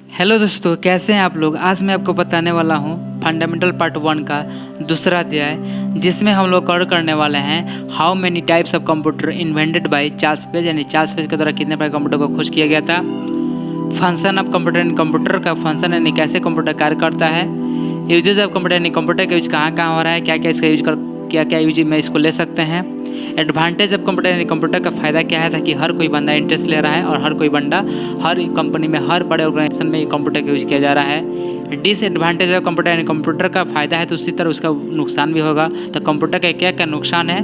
Hello दोस्तों, कैसे हैं आप लोग। आज मैं आपको बताने वाला हूं फंडामेंटल पार्ट 1 का दूसरा अध्याय, जिसमें हम लोग कवर करने वाले हैं how many types of computer invented by Charles Babbage, यानी चार्ल्स बेज के द्वारा कितने प्रकार कंप्यूटर को खोज किया गया था। फंक्शन ऑफ कंप्यूटर, यानी कंप्यूटर का फंक्शन यानी कैसे कंप्यूटर कार्य करता है। यूजेज ऑफ कंप्यूटर, यानी कंप्यूटर का यूज कहाँ कहाँ हो रहा है, क्या क्या इसका यूज कर क्या क्या यूज में इसको ले सकते हैं। एडवांटेज ऑफ कंप्यूटर, यानी कंप्यूटर का फ़ायदा क्या है, ताकि हर कोई बंदा इंटरेस्ट ले रहा है और हर कोई बंदा हर कंपनी में हर बड़े ऑर्गेनाइजेशन में कंप्यूटर का यूज किया जा रहा है। डिसएडवांटेज ऑफ कंप्यूटर, यानी कंप्यूटर का फ़ायदा है तो उसी तरह उसका नुकसान भी होगा। तो कंप्यूटर का क्या क्या नुकसान है,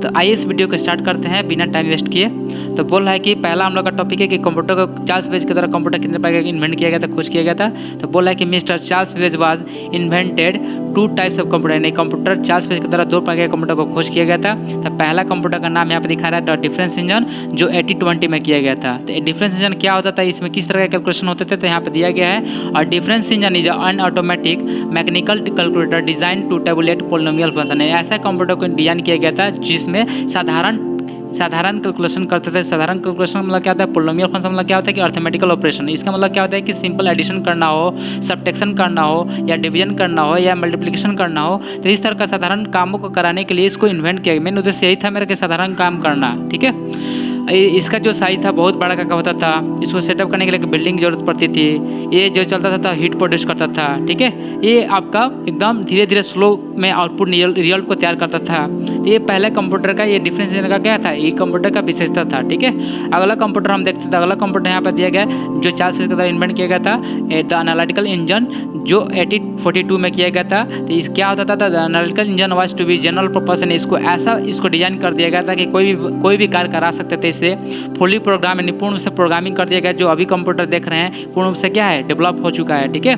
तो आइए इस वीडियो को स्टार्ट करते हैं बिना टाइम वेस्ट किए। तो बोल रहा है कि पहला हम लोग का टॉपिक है कि कंप्यूटर को चार्ल्स बेज के द्वारा कंप्यूटर कितने प्रकार का इन्वेंट किया गया था, खोज किया गया था। तो बोल रहा है कि mister Charles Babbage was invented 2 types of computer, यानी कंप्यूटर चार्ल्स बेज के द्वारा 2 प्रकार के कंप्यूटर को खोज किया गया था। तो पहला कंप्यूटर का नाम यहाँ पे दिखा रहा है द डिफरेंस इंजन, जो 8020 में किया गया था। तो डिफरेंस इंजन क्या होता था, इसमें किस तरह के कैलकुलेशन होते थे, तो यहाँ पे दिया गया है। और difference engine is an automatic mechanical calculator design to tabulate polynomial function. ऐसा कंप्यूटर को डिजाइन किया गया था जिसमें साधारण कैलकुलेशन करते थे। साधारण कैलकुलेशन मतलब क्या होता है, पोलिनोमियल फंक्शन मतलब क्या होता है कि अर्थमेटिकल ऑपरेशन। इसका मतलब क्या होता है कि सिंपल एडिशन करना हो, सब्ट्रैक्शन करना हो, या डिवीजन करना हो, या मल्टीप्लिकेशन करना हो, तो इस तरह का साधारण कामों को कराने के लिए इसको इन्वेंट किया। मेन उद्देश्य यही था मेरा कि साधारण काम करना, ठीक है। इसका जो साइज था बहुत बड़ा का होता था। इसको सेटअप करने के लिए बिल्डिंग की जरूरत पड़ती थी। ये जो चलता था हीट प्रोड्यूस करता था, ठीक है। ये आपका एकदम धीरे धीरे स्लो में आउटपुट रिजल्ट को तैयार करता था। ये पहले कंप्यूटर का ये डिफरेंस का क्या था, ये कंप्यूटर का विशेषता था, ठीक है। अगला कंप्यूटर हम देखते थे। अगला कंप्यूटर यहाँ पर दिया गया जो चार्ल्स बेज के द्वारा इन्वेंट किया गया था, द एनालिटिकल इंजन, जो 1842 में किया गया था। तो इस क्या होता था, the analytical engine was to be general purpose, इसको डिजाइन कर दिया गया था कि कोई भी कार्य करा सकते थे। इसे फुली प्रोग्राम, यानी पूर्ण रूप से प्रोग्रामिंग कर दिया गया। जो अभी कंप्यूटर देख रहे हैं पूर्ण रूप से क्या है, डेवलप हो चुका है, ठीक है।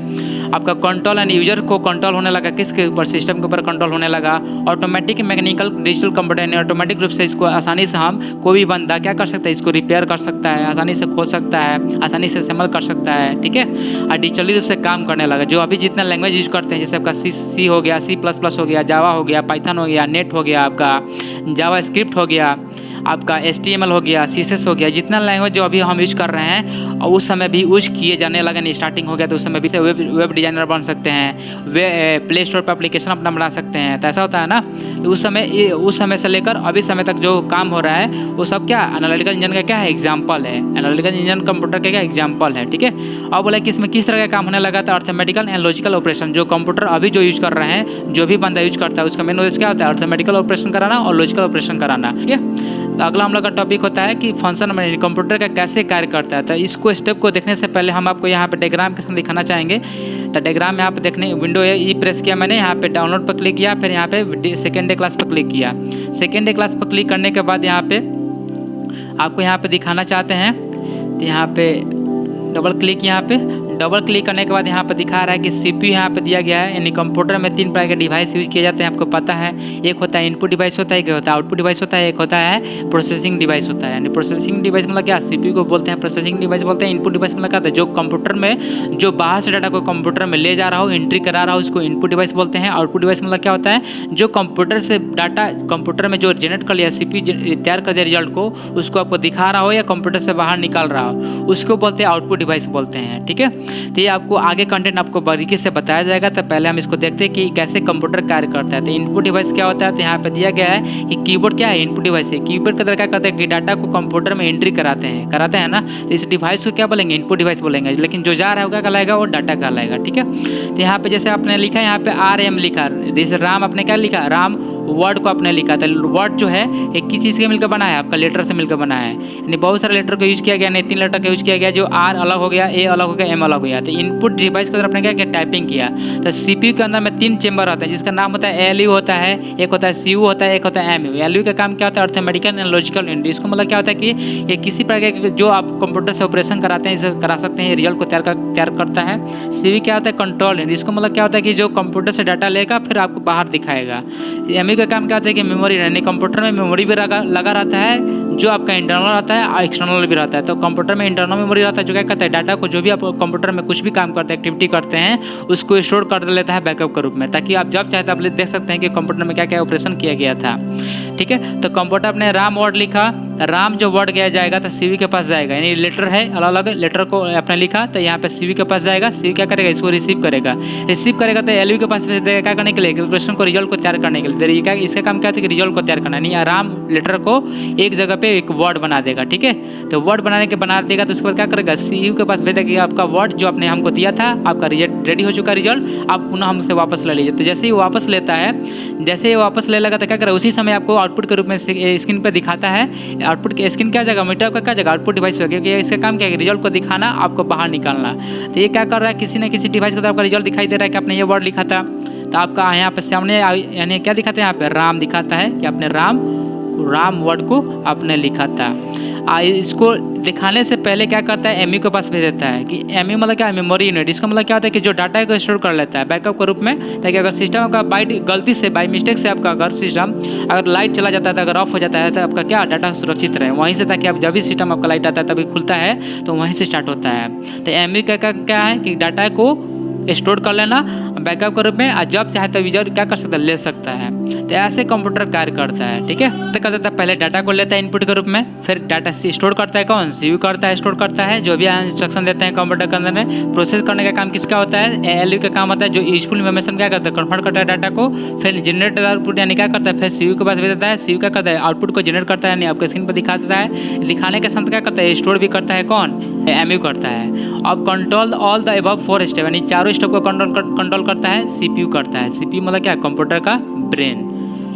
आपका कंट्रोल एंड यूजर को कंट्रोल होने लगा, किसके ऊपर, सिस्टम के ऊपर कंट्रोल होने लगा। ऑटोमेटिक मैकेनिकल डिजिटल कंप्यूटर, यानी ऑटोमेटिक रूप से इसको आसानी से हम कोई भी बंदा क्या कर सकता है, इसको रिपेयर कर सकता है, आसानी से खोज सकता है, आसानी से असेंबल कर सकता है, ठीक है। और डिजिटली रूप से काम करने लगा। जो अभी जितना लैंग्वेज यूज करते हैं, जैसे आपका सी हो गया, C++ हो गया, जावा हो गया, पाइथन हो गया, नेट हो गया, आपका जावा स्क्रिप्ट हो गया, आपका HTML हो गया, CSS हो गया, जितना लैंग्वेज जो अभी हम यूज कर रहे हैं और उस समय भी यूज किए जाने लगे, नहीं स्टार्टिंग हो गया तो उस समय भी वेब डिजाइनर बन सकते हैं, प्ले स्टोर पर एप्लीकेशन अपना बना सकते हैं। तो ऐसा होता है ना। तो उस समय से लेकर अभी समय तक जो काम हो रहा है वो सब क्या एनालिटिकल इंजन का क्या है, एग्जाम्पल है। एनालिटिकल इंजन कंप्यूटर का क्या एग्जाम्पल है, ठीक है। और बोला कि इसमें किस तरह का काम होने लगा था, अर्थमेटिकल एंड लॉजिकल ऑपरेशन। जो कंप्यूटर अभी जो यूज कर रहे हैं, जो भी बंदा यूज करता है, उसका मेन उद्देश्य क्या होता है, अर्थमेटिकल ऑपरेशन कराना और लॉजिकल ऑपरेशन कराना, ठीक है। तो अगला हम लोग का टॉपिक होता है कि फंक्शन में कंप्यूटर का कैसे कार्य करता है। तो इसको स्टेप को देखने से पहले हम आपको यहाँ पे डायग्राम के साथ दिखाना चाहेंगे। तो डायग्राम यहाँ पे देखने विंडो है, ई प्रेस किया मैंने, यहाँ पे डाउनलोड पर क्लिक किया, फिर यहाँ पे सेकेंड डे क्लास पर क्लिक किया। सेकेंड डे क्लास पर क्लिक करने के बाद यहाँ पे आपको यहाँ पे दिखाना चाहते हैं, तो यहाँ पे डबल क्लिक करने के बाद यहाँ पर दिखा रहा है कि CPU यहाँ पे दिया गया है। यानी कंप्यूटर में 3 प्रकार के डिवाइस यूज किए जाते हैं, आपको पता है। एक होता है इनपुट डिवाइस होता है, एक होता है आउटपुट डिवाइस होता है, एक होता है प्रोसेसिंग डिवाइस होता है। यानी प्रोसेसिंग डिवाइस मतलब क्या, CPU को बोलते हैं, प्रोसेसिंग डिवाइस बोलते हैं। इनपुट डिवाइस मतलब क्या होता है, जो कंप्यूटर में जो बाहर से डाटा को कंप्यूटर में ले जा रहा हो, एंट्री करा रहा हो, उसको इनपुट डिवाइस बोलते हैं। आउटपुट डिवाइस मतलब क्या होता है, जो कंप्यूटर से डाटा कंप्यूटर में जो जनरेट कर लिया, CPU तैयार कर दिया रिजल्ट को, उसको आपको दिखा रहा हो या कंप्यूटर से बाहर निकाल रहा हो, उसको बोलते हैं आउटपुट डिवाइस बोलते हैं, ठीक है। तो ये आपको आगे कंटेंट आपको बारीकी से बताया जाएगा। तो पहले हम इसको देखते हैं कि कैसे कंप्यूटर कार्य करता है। तो इनपुट डिवाइस क्या होता है, तो यहाँ पे दिया गया है कि कीबोर्ड क्या है, इनपुट डिवाइस है। कीबोर्ड के द्वारा क्या करते हैं कि डाटा को कंप्यूटर में एंट्री कराते हैं ना। तो इस डिवाइस को क्या बोलेंगे, इनपुट डिवाइस बोलेंगे। लेकिन जो जा रहा है वो क्या कहलाएगा, वो डाटा कहलाएगा, ठीक है। तो यहाँ पे जैसे आपने लिखा है, यहाँ पे RM लिखा, जैसे राम आपने क्या लिखा, राम वर्ड को आपने लिखा था। वर्ड जो है एक किस चीज़ से मिलकर बना है, आपका लेटर से मिलकर बना है। यानी बहुत सारे लेटर को यूज किया गया, नहीं 3 लेटर का यूज किया गया, जो R अलग हो गया, A अलग हो गया, M अलग हो गया। तो इनपुट डिवाइस के अंदर आपने क्या किया, टाइपिंग किया। तो CPU के अंदर में 3 चेंबर होता है, जिसका नाम होता है ALU होता है, एक होता है CU होता है, एक होता है MU। ALU का काम क्या होता है, अर्थमेटिकल एंड लॉजिकल यूनिट। इसको मतलब क्या होता है कि ये किसी प्रकार के जो आप कंप्यूटर से ऑपरेशन कराते हैं, इसे करा सकते हैं, रिजल्ट को तैयार करता है। CU क्या होता है, कंट्रोल यूनिट। इसको मतलब क्या होता है कि जो कंप्यूटर से डाटा लेगा फिर आपको बाहर दिखाएगा। MU का काम क्या होता है कि मेमोरी, यानी कंप्यूटर में मेमोरी भी लगा रहता है, जो आपका इंटरनल रहता है और एक्सटर्नल भी रहता है। तो कंप्यूटर में इंटरनल मेमोरी रहता है, जो क्या करता है, डाटा को जो भी आप कंप्यूटर में कुछ भी काम करते हैं, एक्टिविटी करते हैं, उसको स्टोर कर लेता है बैकअप के रूप में, ताकि आप जब चाहे तब देख सकते हैं कि कंप्यूटर में क्या क्या ऑपरेशन किया गया था। ठीक है। तो कंप्यूटर अपने राम वर्ड लिखा, राम जो वर्ड गया जाएगा तो सीवी के पास जाएगा, यानी लेटर है अलग अलग लेटर को आपने लिखा तो यहाँ पे सीवी के पास जाएगा, सीवी क्या करेगा इसको रिसीव करेगा, रिसीव करेगा तो एलयू के पास भेज देगा क्या करने के लिए, क्वेश्चन को रिजल्ट को तैयार करने के लिए। क्या इसका काम क्या होता है कि रिजल्ट को तैयार करना, यानी राम लेटर को एक जगह पे एक वर्ड बना देगा, ठीक है। तो वर्ड बना देगा तो उसके बाद क्या करेगा सीयू के पास भेजेगा कि आपका वर्ड जो आपने हमको दिया था आपका रेडी हो चुका रिजल्ट, आप पुनः हमसे वापस ले लीजिए। तो जैसे ही वापस लेता है, जैसे ही वापस ले लगा तो क्या करेगा उसी समय आपको आउटपुट के रूप में स्क्रीन पर दिखाता है। आउटपुट की स्क्रीन क्या जगह मीटर का क्या जगह आउटपुट डिवाइस हो गया, क्योंकि इसका काम क्या है रिजल्ट को दिखाना, आपको बाहर निकालना। तो ये क्या कर रहा है किसी न किसी डिवाइस को तो आपका रिजल्ट दिखाई दे रहा है कि आपने ये वर्ड लिखा था, तो आपका यहाँ पे सामने यानी क्या दिखाता है यहाँ पे राम दिखाता है कि आपने राम वर्ड को आपने लिखा था। इसको दिखाने से पहले क्या करता है एमयू के पास भेज देता है कि एमयू मतलब क्या है मेमोरी यूनिट। इसका मतलब क्या होता है कि जो डाटा को स्टोर कर लेता है बैकअप के रूप में, ताकि अगर सिस्टम का गलती से बाई मिस्टेक से आपका अगर सिस्टम अगर लाइट चला जाता है तो अगर ऑफ हो जाता है तो आपका क्या डाटा सुरक्षित रहे वहीं से, ताकि आप जब भी सिस्टम आपका लाइट आता है तभी खुलता है तो वहीं से स्टार्ट होता है। तो एमयू का क्या है कि डाटा को स्टोर कर लेना बैकअप के रूप में, और जब चाहे तब यूजर क्या कर सकता है ले सकता है। तो ऐसे कंप्यूटर कार्य करता है, ठीक है। तो कर देता है पहले डाटा को लेता है इनपुट के रूप में, फिर डाटा स्टोर करता है कौन सीयू करता है, स्टोर करता है जो भी इंस्ट्रक्शन देते हैं कंप्यूटर के अंदर में। प्रोसेस करने का काम किसका होता है एलयू का काम होता है, जो यूजफुल इन्फॉर्मेशन क्या करता है कन्वर्ट करता है डाटा को, फिर जनरेट आउटपुट यानी क्या करता है फिर सीयू के पास भेज देता है, सीयू क्या करता है आउटपुट को जनरेट करता है यानी आपके स्क्रीन पर दिखा देता है। दिखाने के साथ क्या करता है स्टोर भी करता है कौन एमयू करता है। अब control all the above 4 step यानी चारों स्टेप को कंट्रोल करता है सीपीयू करता है। सीपीयू मतलब क्या कंप्यूटर का ब्रेन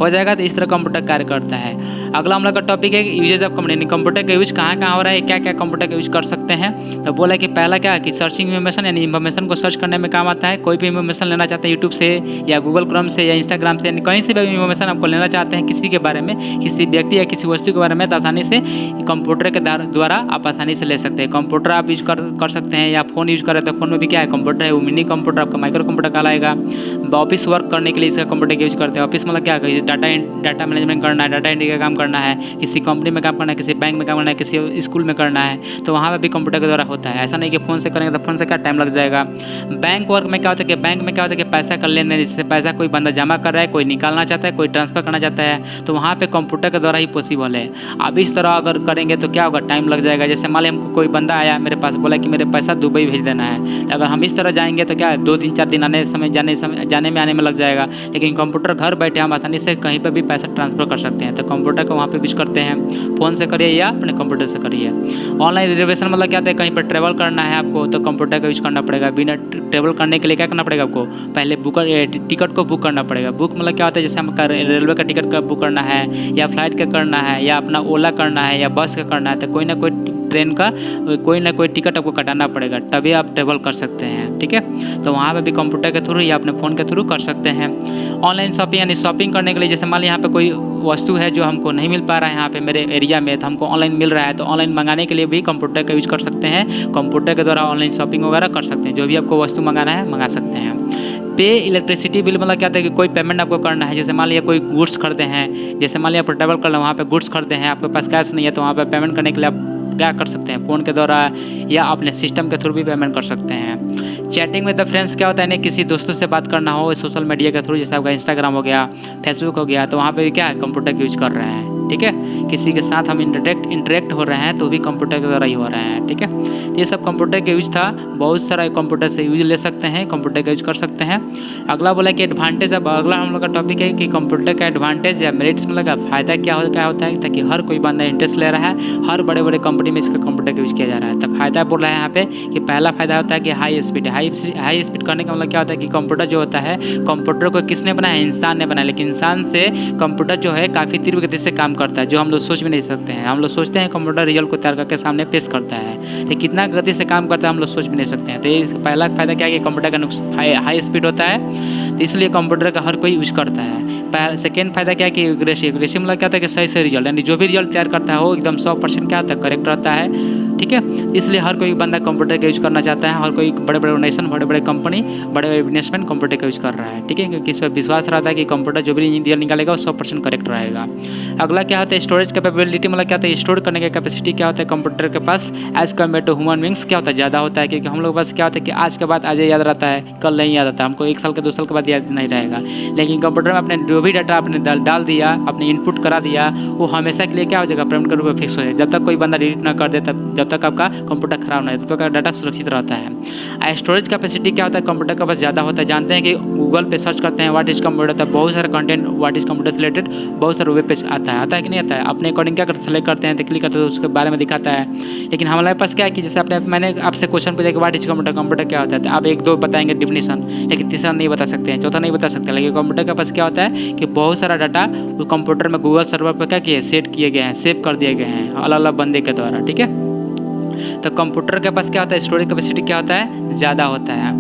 हो जाएगा। तो इस तरह कंप्यूटर कार्य करता है। अगला हम लोग का टॉपिक है यूजेज ऑफ कंप्यूटर, कंप्यूटर का यूज कहाँ हो रहा है, क्या क्या कंप्यूटर का यूज कर सकते हैं। तो बोला कि पहला क्या कि सर्चिंग इन्फॉर्मेशन यानी इन्फॉर्मेशन को सर्च करने में काम आता है। कोई भी इन्फॉर्मेशन लेना चाहते हैं यूट्यूब से या गूगल क्रोम से या इंस्टाग्राम से, कहीं से भी इन्फॉर्मेशन आपको लेना चाहते हैं किसी के बारे में, किसी व्यक्ति या किसी वस्तु के बारे में, तो आसानी से कंप्यूटर के द्वारा आप आसानी से ले सकते हैं। कंप्यूटर आप यूज कर सकते हैं या फोन यूज करें तो फोन में भी क्या है कंप्यूटर है, वो मिनी कंप्यूटर आपका माइक्रो कंप्यूटर कहलाएगा। ऑफिस वर्क करने के लिए इसका कंप्यूटर का यूज करते हैं। ऑफिस मतलब क्या डाटा मैनेजमेंट करना है, डाटा एंट्री का काम करना है, किसी कंपनी में काम करना है, किसी बैंक में काम करना है, किसी स्कूल में करना है, तो वहाँ पे भी कंप्यूटर के द्वारा होता है। ऐसा नहीं कि फ़ोन से करेंगे तो फ़ोन से क्या टाइम लग जाएगा। बैंक वर्क में क्या होता है कि बैंक में क्या होता है कि पैसा कर लेने, जिससे पैसा कोई बंदा जमा कर रहा है, कोई निकालना चाहता है, कोई ट्रांसफर करना चाहता है, तो वहाँ पे कंप्यूटर के द्वारा ही पॉसिबल है। अब इस तरह अगर करेंगे तो क्या होगा टाइम लग जाएगा। जैसे मान लीजिए हमको कोई बंदा आया मेरे पास बोला कि मेरे पैसा दुबई भेज देना है, तो अगर हम इस तरह जाएंगे तो क्या 2-3-4 दिन जाने में आने में लग जाएगा। लेकिन कंप्यूटर घर बैठे हम आसानी से कहीं पर भी पैसा ट्रांसफर कर सकते हैं। तो कंप्यूटर को वहाँ पे यूज करते हैं। फ़ोन से करिए या अपने कंप्यूटर से करिए। ऑनलाइन रिजर्वेशन मतलब क्या होता है कहीं पर ट्रैवल करना है आपको तो कंप्यूटर का यूज करना पड़ेगा। बिना ट्रैवल करने के लिए क्या करना पड़ेगा आपको पहले टिकट को बुक करना पड़ेगा। बुक मतलब क्या होता है जैसे हम रेलवे का टिकट का बुक करना है या फ्लाइट का करना है या अपना ओला करना है या बस का करना है, तो कोई ना कोई ट्रेन का कोई ना कोई टिकट आपको कटाना पड़ेगा तभी आप ट्रैवल कर सकते हैं, ठीक है। तो वहाँ पे भी कंप्यूटर के थ्रू या अपने फ़ोन के थ्रू कर सकते हैं। ऑनलाइन शॉपिंग यानी शॉपिंग करने के लिए जैसे मान लीजिए यहाँ पे कोई वस्तु है जो हमको नहीं मिल पा रहा है यहाँ पे मेरे एरिया में, तो हमको ऑनलाइन मिल रहा है, तो ऑनलाइन मंगाने के लिए भी कंप्यूटर का यूज कर सकते हैं। कंप्यूटर के द्वारा ऑनलाइन शॉपिंग वगैरह कर सकते हैं। जो भी आपको वस्तु मंगाना है मंगा सकते हैं। पे इलेक्ट्रिसिटी बिल मतलब क्या होता है कि कोई पेमेंट आपको करना है। जैसे मान लिया कोई गुड्स खरीदे हैं, जैसे मान लिया आप ट्रैवल कर रहे हैं वहाँ पे गुड्स खरीदे हैं, आपके पास कैश नहीं है, तो वहाँ पे पेमेंट करने के लिए आप क्या कर सकते हैं फ़ोन के द्वारा या अपने सिस्टम के थ्रू भी पेमेंट कर सकते हैं। चैटिंग विद द फ्रेंड्स क्या होता है ना, किसी दोस्तों से बात करना हो सोशल मीडिया के थ्रू, जैसे आपका इंस्टाग्राम हो गया, फेसबुक हो गया, तो वहाँ पे भी क्या है कंप्यूटर का यूज कर रहे हैं, ठीक है। किसी के साथ हम इंटरेक्ट हो रहे हैं तो भी कंप्यूटर के द्वारा ही हो रहे हैं, ठीक है। तो ये सब कंप्यूटर का यूज था। बहुत सारा कंप्यूटर से यूज ले सकते हैं, कंप्यूटर का यूज कर सकते हैं। अगला बोला कि एडवांटेज। अब अगला हम लोग का टॉपिक है कि कंप्यूटर का एडवांटेज या मेरिट्स में लगा फ़ायदा क्या होता है, ताकि हर कोई बंदा इंटरेस्ट ले रहा है, हर बड़े बड़े कंपनी में इसका कंप्यूटर का यूज किया जा रहा है। तो फायदा बोल रहा है यहाँ पे कि पहला फायदा होता है कि हाई स्पीड करने का मतलब क्या होता है कि कंप्यूटर जो होता है, कंप्यूटर को किसने बनाया, इंसान ने बनाया, लेकिन इंसान से कंप्यूटर जो है काफ़ी तीव्र गति से काम करता है, जो हम लोग सोच भी नहीं सकते हैं। हम लोग सोचते हैं कंप्यूटर रिजल्ट को तैयार करके सामने पेश करता है, लेकिन कितना गति से काम करता है हम लोग सोच भी नहीं सकते हैं। तो ये पहला फायदा क्या है कि कंप्यूटर का हाई स्पीड होता है, तो इसलिए कंप्यूटर का हर कोई यूज करता है। सेकेंड फायदा क्या है कि एग्रेसिव मतलब क्या होता है कि सही रिजल्ट, यानी जो भी रिजल्ट तैयार करता है वो एकदम 100% क्या होता है करेक्ट रहता है, ठीक है। इसलिए हर कोई बंदा कंप्यूटर का यूज़ करना चाहता है, हर कोई बड़े बड़े ऑर्गेनाइजेशन, बड़े बड़े कंपनी, बड़े बड़े बिजनेसमैन कंप्यूटर का यूज़ कर रहा है, ठीक है, क्योंकि इस पर विश्वास रहता है कि कंप्यूटर जो भी रिजल्ट निकालेगा वो 100% करेक्ट रहेगा। अगला क्या होता है स्टोरेज कैपेबिलिटी, मतलब क्या होता है स्टोर करने का कैपेसिटी क्या होता है कंप्यूटर के पास as compare to human beings क्या होता है ज़्यादा होता है, क्योंकि हम लोग बस क्या होता है कि आज के बाद आज याद रहता है, कल नहीं याद आता, हमको 1 साल के 2 साल के बाद याद नहीं रहेगा। लेकिन कंप्यूटर में आपने जो भी डाटा आपने डाल दिया, आपने इनपुट करा दिया, वो हमेशा के लिए क्या हो जाएगा परमानेंट के रूप में फिक्स हो जाएगा। जब तक कोई बंदा डिलीट ना कर दे, जब तक आपका कंप्यूटर खराब ना हो, तब तक डाटा सुरक्षित रहता है। स्टोरेज कैपेसिटी क्या होता है कंप्यूटर के पास ज़्यादा होता है। जानते हैं कि गूगल पे सर्च करते हैं व्हाट इज कंप्यूटर, तो बहुत सारा कंटेंट व्हाट इज कंप्यूटर से रिलेटेड बहुत सारे वेब पेज आता है कि नहीं आता है। अपने अकॉर्डिंग क्या करते सेलेक्ट करते हैं तो क्लिक करते हैं तो उसके बारे में दिखाता है। लेकिन हमारे पास क्या है कि जैसे मैंने आपसे क्वेश्चन पूछा कि व्हाट इज कंप्यूटर, कंप्यूटर क्या होता है, तो आप 1-2 बताएंगे डिफिनेशन, लेकिन तीसरा नहीं बता सकते हैं, चौथा नहीं बता सकते। लेकिन कंप्यूटर के पास क्या होता है कि बहुत सारा डाटा वो कंप्यूटर में गूगल सर्वर पर क्या किए सेट किए गए हैं, सेव कर दिए गए हैं अलग अलग बंदे के द्वारा, ठीक है। तो कंप्यूटर के पास क्या होता है स्टोरेज कैपेसिटी क्या होता है ज़्यादा होता है।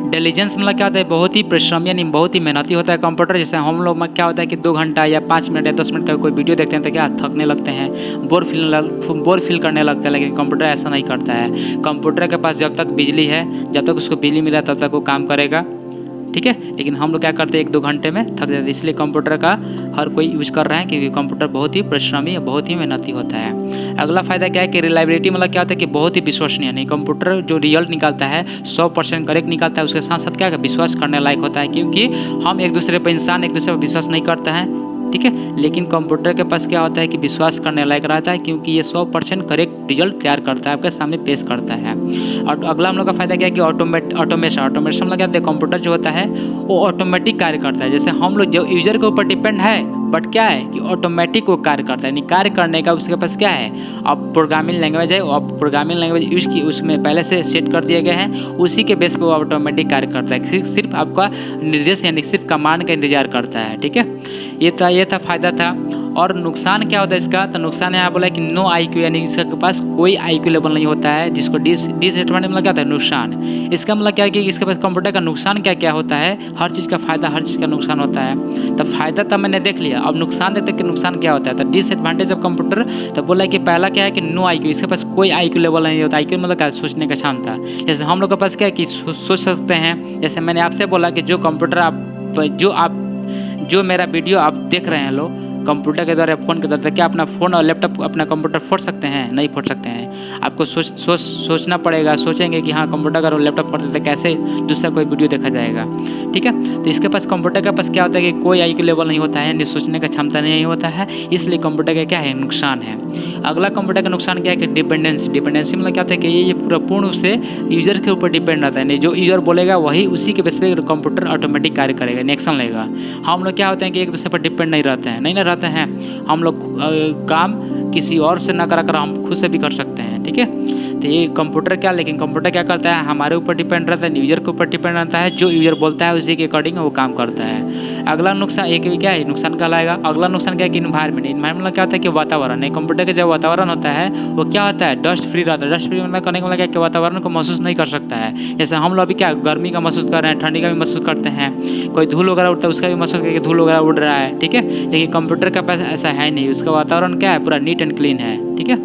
डिलीजेंस मतलब क्या होता है बहुत ही परिश्रम यानी बहुत ही मेहनती होता है कंप्यूटर। जैसे हम लोग में क्या होता है कि 2 घंटा या 5 मिनट या 10 मिनट का कोई वीडियो देखते हैं तो क्या थकने लगते हैं, बोर फील करने लगता है। लेकिन कंप्यूटर ऐसा नहीं करता है। कंप्यूटर के पास जब तक बिजली है, जब तक उसको बिजली मिला तब तक वो काम करेगा, ठीक है। लेकिन हम लोग क्या करते हैं 1-2 घंटे में थक जाते हैं। इसलिए कंप्यूटर का हर कोई यूज़ कर रहा है क्योंकि कंप्यूटर बहुत ही परिश्रमी या बहुत ही मेहनती होता है। अगला फायदा क्या है कि रिलायबिलिटी, मतलब क्या होता है कि बहुत ही विश्वसनीय नहीं, कंप्यूटर जो रिजल्ट निकालता है 100% करेक्ट निकालता है। उसके साथ साथ क्या है विश्वास करने लायक होता है, क्योंकि हम एक दूसरे पर इंसान एक दूसरे पर विश्वास नहीं करता है, ठीक है। लेकिन कंप्यूटर के पास क्या होता है कि विश्वास करने लायक रहता है, क्योंकि ये 100% करेक्ट रिजल्ट तैयार करता है, आपके सामने पेश करता है। और अगला हम लोग का फायदा क्या है कि ऑटोमेशन मतलब क्या है कंप्यूटर जो होता है वो ऑटोमेटिक कार्य करता है। जैसे हम लोग जो यूजर के ऊपर डिपेंड है, बट क्या है कि ऑटोमेटिक वो कार्य करता है। कार्य करने का उसके पास क्या है, अब प्रोग्रामिंग लैंग्वेज है, अब प्रोग्रामिंग लैंग्वेज यूज की उसमें पहले से सेट कर दिए गए हैं, उसी के बेस पे वो ऑटोमेटिक कार्य करता है। सिर्फ आपका निर्देश यानी सिर्फ कमांड का इंतजार करता है, ठीक है। ये था फायदा था। और नुकसान क्या होता है इसका, तो नुकसान यहाँ बोला कि नो IQ यानी इसके पास कोई IQ लेवल नहीं होता है, जिसको डिसएडवांटेज मतलब क्या होता है नुकसान। इसका मतलब क्या है कि इसके पास कंप्यूटर का नुकसान क्या क्या होता है, हर चीज़ का फायदा हर चीज़ का नुकसान होता है। तो फायदा तो मैंने देख लिया, अब नुकसान देखते कि नुकसान क्या होता है। तो डिसएडवांटेज ऑफ कंप्यूटर तो बोला कि पहला क्या है कि नो IQ, इसके पास कोई IQ लेवल नहीं होता। IQ मतलब क्या, सोचने का क्षमता। जैसे हम लोग के पास क्या है कि सोच सकते हैं। जैसे मैंने आपसे बोला कि जो कंप्यूटर जो मेरा वीडियो आप देख रहे हैं लोग कंप्यूटर के द्वारा फ़ोन के द्वारा, क्या अपना फ़ोन और लैपटॉप अपना कंप्यूटर फोड़ सकते हैं? नहीं फोड़ सकते हैं। आपको सोचना पड़ेगा, सोचेंगे कि हाँ कंप्यूटर अगर लैपटॉप फोड़ देते कैसे दूसरा कोई वीडियो देखा जाएगा, ठीक है। तो इसके पास कंप्यूटर के पास क्या होता है कि कोई IQ लेवल नहीं होता है, सोचने का क्षमता नहीं होता है, इसलिए कंप्यूटर का क्या है नुकसान है। अगला कंप्यूटर का नुकसान क्या है कि डिपेंडेंसी मतलब क्या होता है कि ये पूर्ण रूप से यूजर के ऊपर डिपेंड रहता है। नहीं, जो यूजर बोलेगा वही उसी के बेस पे कंप्यूटर ऑटोमेटिक कार्य करेगा, एक्शन लेगा। हम लोग क्या होते हैं कि एक दूसरे पर डिपेंड नहीं रहते हैं, हम लोग काम किसी और से ना कर हम खुद से भी कर सकते हैं, ठीक है। तो ये कंप्यूटर क्या, लेकिन कंप्यूटर क्या करता है हमारे ऊपर डिपेंड रहता है, यूजर के ऊपर डिपेंड रहता है, जो यूजर बोलता है उसी के अकॉर्डिंग वो काम करता है। अगला नुकसान एक क्या है नुकसान कहलाएगा। अगला नुकसान क्या है कि इन्वायरमेंट क्या होता है कि वातावरण है। कंप्यूटर का जो वातावरण होता है वो क्या होता है डस्ट फ्री रहता है। डस्ट फ्री मतलब करने का मतलब क्या कि वातावरण को महसूस नहीं कर सकता है। जैसे हम लोग अभी क्या गर्मी का महसूस कर रहे हैं, ठंडी का भी महसूस करते हैं, कोई धूल वगैरह उड़ता है उसका भी महसूस करके धूल वगैरह उड़ रहा है, ठीक है। लेकिन कंप्यूटर का पास ऐसा है नहीं, उसका वातावरण क्या है पूरा नीट एंड क्लीन है, ठीक है।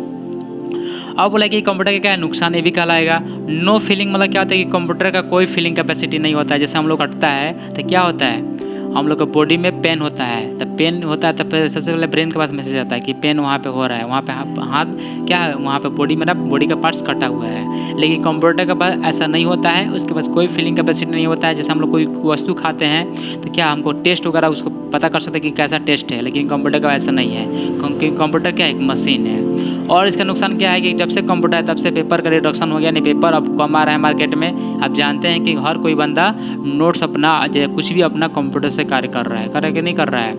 अब बोला कि कंप्यूटर का क्या है नुकसान, ये भी कहलाएगा। नो फीलिंग मतलब क्या होता है कि कंप्यूटर का कोई फीलिंग कैपेसिटी नहीं होता है। जैसे हम लोग कटता है तो क्या होता है हम लोग का बॉडी में पेन होता है, तो पेन होता है तो सबसे पहले ब्रेन के पास मैसेज आता है कि पेन वहाँ पे हो रहा है, वहाँ पे हाथ क्या है वहाँ पे बॉडी का पार्ट्स कटा हुआ है। लेकिन कंप्यूटर के पास ऐसा नहीं होता है, उसके पास कोई फीलिंग कैपेसिटी नहीं होता है। जैसे हम लोग कोई वस्तु खाते हैं तो क्या हमको टेस्ट वगैरह उसको पता कर सकते हैं कि कैसा टेस्ट है, लेकिन कंप्यूटर का ऐसा नहीं है, क्योंकि कंप्यूटर क्या एक मशीन है। और इसका नुकसान क्या है कि जब से कंप्यूटर है तब से पेपर का रिडक्शन हो गया, नहीं पेपर अब कम आ रहा है मार्केट में। आप जानते हैं कि हर कोई बंदा नोट्स अपना कुछ भी अपना कंप्यूटर से कार्य कर रहा है, कर रहा है कि नहीं कर रहा है,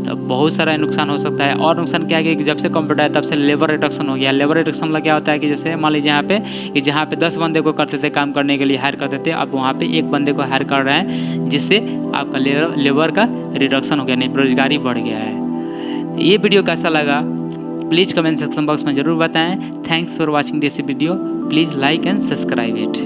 तो बहुत सारा नुकसान हो सकता है। और नुकसान क्या है कि जब से कंप्यूटर है तब से लेबर रिडक्शन हो गया। लेबर रिडक्शन मतलब क्या होता है कि जैसे मान लीजिए यहाँ पे कि जहाँ पे 10 बंदे को करते थे काम करने के लिए हायर करते थे, अब वहाँ पे 1 बंदे को हायर कर रहे हैं, जिससे आपका लेबर का रिडक्शन हो गया, नहीं बेरोजगारी बढ़ गया है। ये वीडियो कैसा लगा प्लीज़ कमेंट सेक्शन बॉक्स में ज़रूर बताएं। Thanks for watching this video, please like and subscribe it.